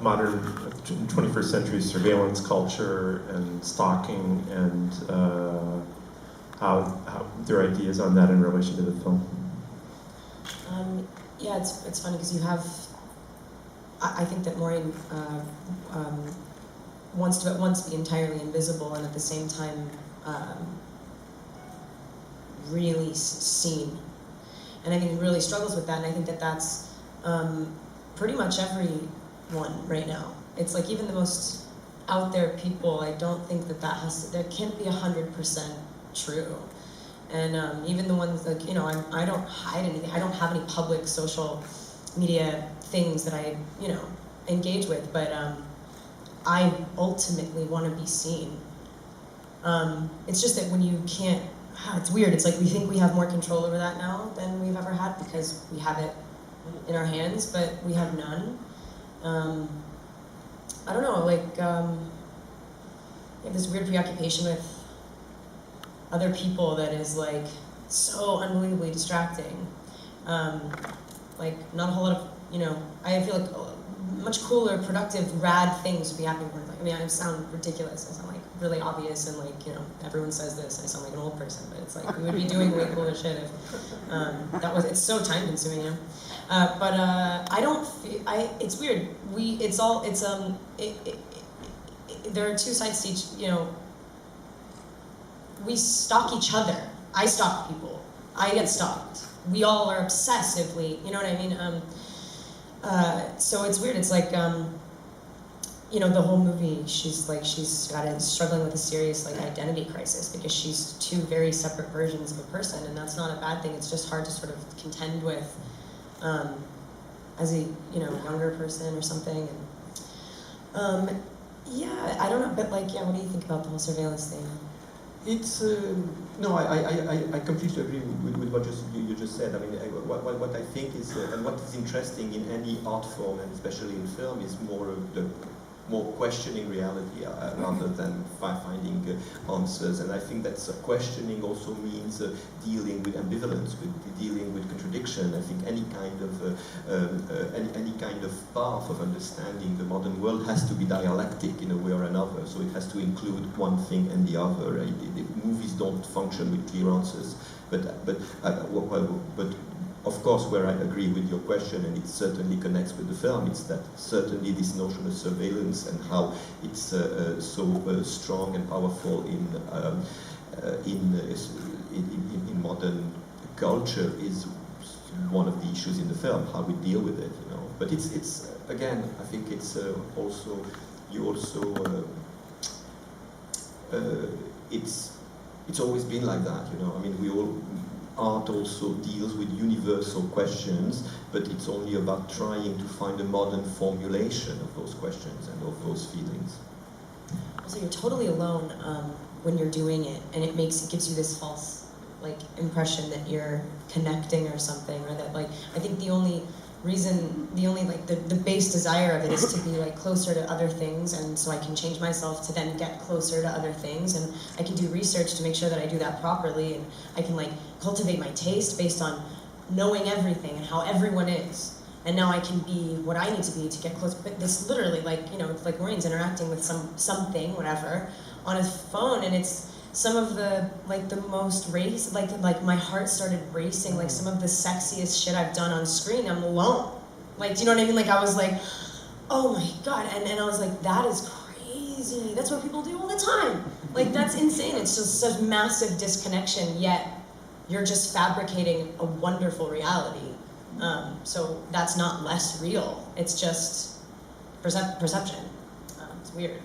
modern 21st century surveillance culture and stalking, and how their ideas on that in relation to the film. Yeah, it's funny because you have, I think that Maureen wants to at once be entirely invisible and at the same time really seen. And I think he really struggles with that, and I think that that's pretty much everyone right now. It's like even the most out there people, I don't think that there can't be 100% true. And even the ones like, you know, I don't hide anything. I don't have any public social media things that I, you know, engage with, but I ultimately want to be seen. It's just that when you can't, it's weird. It's like we think we have more control over that now than we've ever had because we have it in our hands, but we have none. I don't know, like, I have this weird preoccupation with other people that is like so unbelievably distracting. Like not a whole lot of, you know, I feel like much cooler, productive, rad things would be happening. Like, I mean, I sound ridiculous. I sound like really obvious and like, you know, everyone says this. I sound like an old person, but it's like we would be doing way cooler shit if it's so time consuming, you know. But I don't feel, it's weird. There are two sides to each, you know. We stalk each other. I stalk people. I get stalked. We all are obsessively, you know what I mean? So it's weird. It's like, you know, the whole movie, she's struggling with a serious like identity crisis because she's two very separate versions of a person, and that's not a bad thing. It's just hard to sort of contend with as a, you know, younger person or something. And, yeah, I don't know, but like, yeah, what do you think about the whole surveillance thing? It's no, I completely agree with what you just said. I mean, what I think is, and what is interesting in any art form, and especially in film, is more questioning reality rather than finding answers. And I think that questioning also means dealing with ambivalence, dealing with contradiction. I think any kind of path of understanding the modern world has to be dialectic in a way or another. So it has to include one thing and the other. Movies don't function with clear answers. But of course, where I agree with your question, and it certainly connects with the film, it's that certainly this notion of surveillance and how it's so strong and powerful in modern culture is one of the issues in the film, how we deal with it, you know. But it's again, I think it's it's always been like that, you know. I mean, art also deals with universal questions, but it's only about trying to find a modern formulation of those questions and of those feelings. So you're totally alone when you're doing it, and it gives you this false like impression that you're connecting or something, or that like, I think the only base desire of it is to be like closer to other things, and so I can change myself to then get closer to other things, and I can do research to make sure that I do that properly, and I can like cultivate my taste based on knowing everything and how everyone is, and now I can be what I need to be to get close. But this literally, like, you know, it's like Maureen's interacting with something, whatever, on his phone, and it's some of the like the most like my heart started racing, like some of the sexiest shit I've done on screen. I'm alone, like, do you know what I mean? Like I was like, oh my god, and I was like, that is crazy. That's what people do all the time. Like that's insane. It's just such massive disconnection. Yet you're just fabricating a wonderful reality. So that's not less real. It's just perception. It's weird.